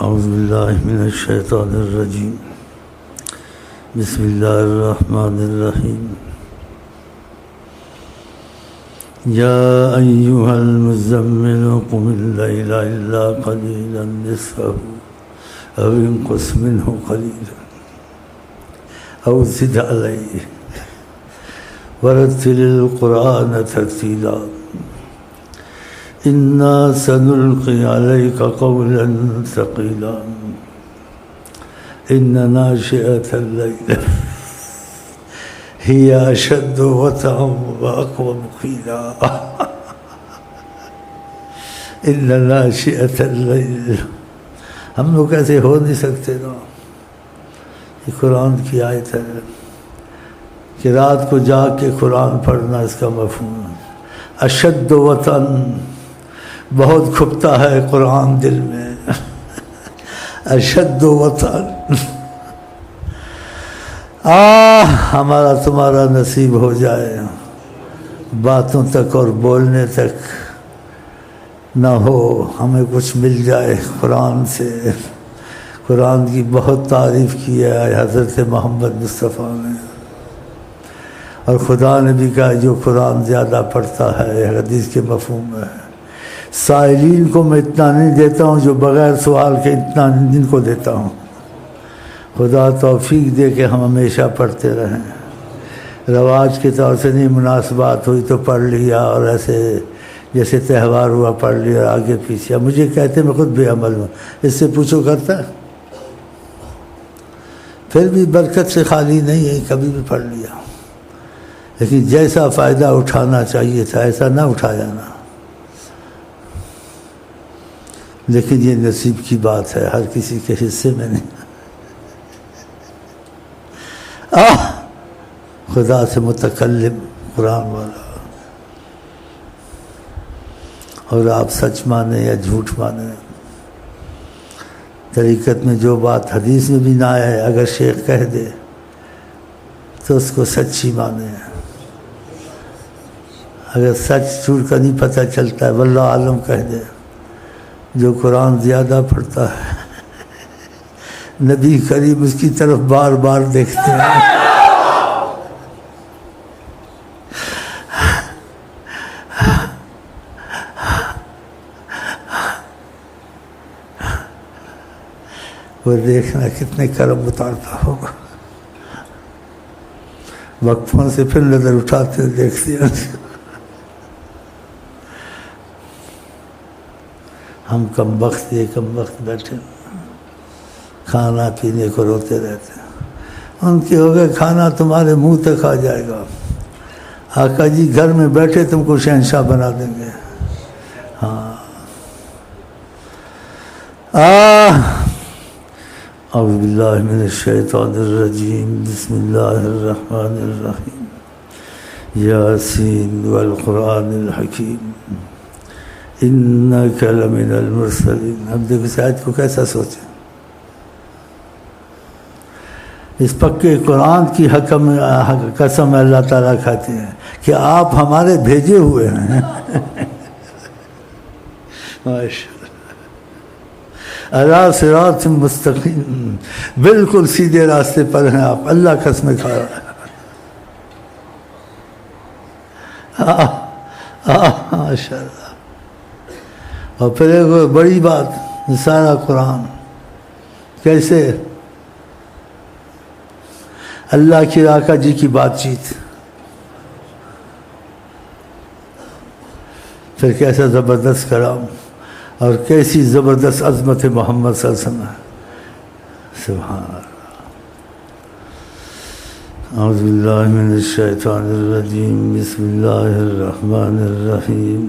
اعوذ باللہ من الشیطان الرجیم بسم اللہ الرحمن الرحیم یا ایہا المزمل قم اللیل الا قلیلا نصفہ او انقص منہ قلیلا او زد علیہ ورتل القرآن ترتیلا انا سنلقی علیک قولا ثقیلا ان ناشئة الليل هي اشد وطئا واقوم قیلا ان ناشئة الليل. ہم لوگ ایسے ہو نہیں سکتے نا. یہ قرآن کی آیت ہے کہ رات کو جاگ کے قرآن پڑھنا، اس کا مفہوم اشد وطن، بہت کھپتا ہے قرآن دل میں. اشد وطن ہمارا تمہارا نصیب ہو جائے باتوں تک اور بولنے تک نہ ہو، ہمیں کچھ مل جائے قرآن سے. قرآن کی بہت تعریف کی ہے حضرت محمد مصطفیٰ نے، اور خدا نے بھی کہا جو قرآن زیادہ پڑھتا ہے، حدیث کے مفہوم میں ہے، سائلین کو میں اتنا نہیں دیتا ہوں جو بغیر سوال کے اتنا جن کو دیتا ہوں. خدا توفیق دے کہ ہم ہمیشہ پڑھتے رہیں. رواج کے طور سے نہیں، مناسبات ہوئی تو پڑھ لیا، اور ایسے جیسے تہوار ہوا پڑھ لیا آگے پیچھے. مجھے کہتے میں خود بے عمل ہوں، اس سے پوچھو کرتا ہے. پھر بھی برکت سے خالی نہیں ہے، کبھی بھی پڑھ لیا، لیکن جیسا فائدہ اٹھانا چاہیے تھا ایسا نہ اٹھایا نا. لیکن یہ نصیب کی بات ہے، ہر کسی کے حصے میں نہیں. خدا سے متکلم قرآن والا، اور آپ سچ مانیں یا جھوٹ مانیں، طریقت میں جو بات حدیث میں بھی نہ آئے اگر شیخ کہہ دے تو اس کو سچی مانیں. اگر سچ جھوٹ کا نہیں پتہ چلتا ہے واللہ عالم کہہ دے. جو قرآن زیادہ پڑھتا ہے نبی کریم اس کی طرف بار بار دیکھتے ہیں. وہ دیکھنا کتنے کرم اتارتا ہوگا. وقفوں سے پھر نظر اٹھاتے دیکھتے ہیں. ہم کم وقت بیٹھے کھانا پینے کو روتے رہتے ہیں. ان کے ہو گئے کھانا تمہارے منہ تک آ جائے گا. آقا جی گھر میں بیٹھے تم کو شہنشاہ بنا دیں گے. ہاں. اعوذ باللہ من الشیطان الرجیم بسم اللہ الرحمن الرحیم یاسین والقرآن الحکیم انک لمن المرسلین. اب دیکھو اس آیت کو کیسا سوچیں. اس پکے قرآن کی قسم اللہ تعالیٰ کھاتے ہیں کہ آپ ہمارے بھیجے ہوئے ہیں. علی صراط مستقیم، بالکل سیدھے راستے پر ہیں آپ. اللہ قسم کھا رہا ہے. ماشاء اللہ. اور پھر ایک بڑی بات، سارا قرآن کیسے اللہ کی آقا جی کی بات چیت، پھر کیسا زبردست کلام اور کیسی زبردست عظمت محمد صلی اللہ علیہ وسلم. سبحان اللہ. اعوذ باللہ من الشیطان الرجیم بسم اللہ الرحمن الرحیم.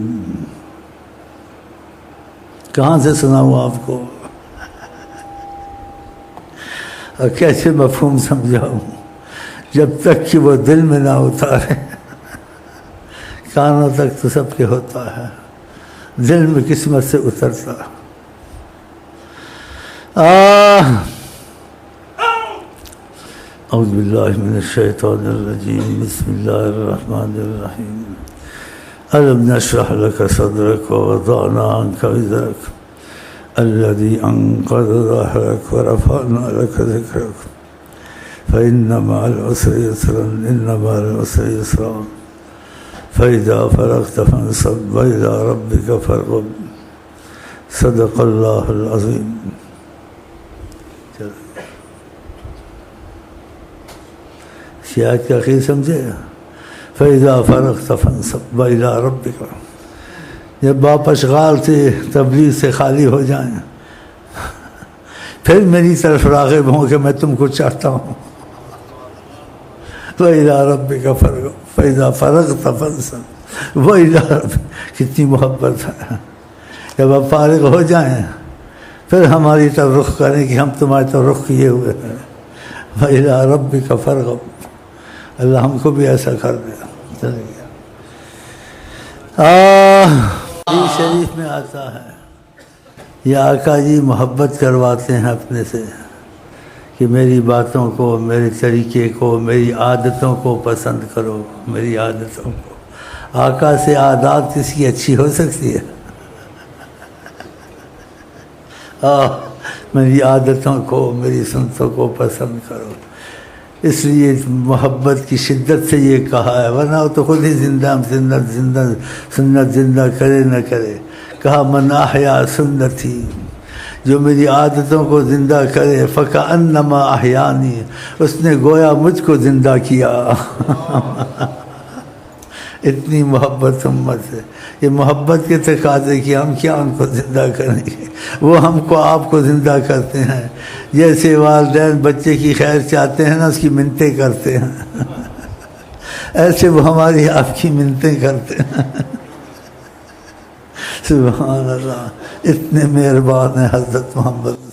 کہاں سے سناؤں آپ کو اور کیسے مفہوم سمجھاؤں جب تک کہ وہ دل میں نہ اتارے. کانوں تک تو سب کے ہوتا ہے، دل میں قسمت سے اترتا. اعوذ باللہ من الشیطان الرجیم بسم اللہ الرحمن الرحیم ألم نشرح لك صدرك ووضعنا عنك وزرك الذي أنقذ ظهرك ورفعنا لك ذكرك فإن مع العسر يسرا إن مع العسر يسرا فإذا فرغت فانصب وإلى ربك فارغب صدق اللہ العظیم. شاید کا خیر سمجھے گا. فإذا فرغت فانصب وإلى ربك. جب باپ اشغال سے تبلیغ سے خالی ہو جائیں پھر میری طرف راغب ہوں کہ میں تم کو چاہتا ہوں. وإلى ربك فارغب فإذا فرغت فانصب وإلى ربك. کتنی محبت ہے. جب آپ فارغ ہو جائیں پھر ہماری طرف رخ کریں کہ ہم تمہاری طرف رخ کیے ہوئے ہیں. وإلى ربك فارغب. اللہ ہم کو بھی ایسا کر دے. حدیث شریف میں آتا ہے یہ آقا جی محبت کرواتے ہیں اپنے سے کہ میری باتوں کو، میرے طریقے کو، میری عادتوں کو پسند کرو. میری عادتوں کو. آقا سے عادات کس کی اچھی ہو سکتی ہے؟ میری عادتوں کو، میری سنتوں کو پسند کرو. اس لیے محبت کی شدت سے یہ کہا ہے، ورنہ وہ تو خود ہی سنت زندہ کرے نہ کرے. کہا من احیا سنتی، جو میری عادتوں کو زندہ کرے فکأنما احیانی، اس نے گویا مجھ کو زندہ کیا. اتنی محبت امت ہے. یہ محبت کے تقاضے کہ ہم کیا ان کو زندہ کریں گے، وہ ہم کو آپ کو زندہ کرتے ہیں. جیسے والدین بچے کی خیر چاہتے ہیں نا، اس کی منتیں کرتے ہیں، ایسے وہ ہماری آپ کی منتیں کرتے ہیں. سبحان اللہ. اتنے مہربان ہیں حضرت محمد.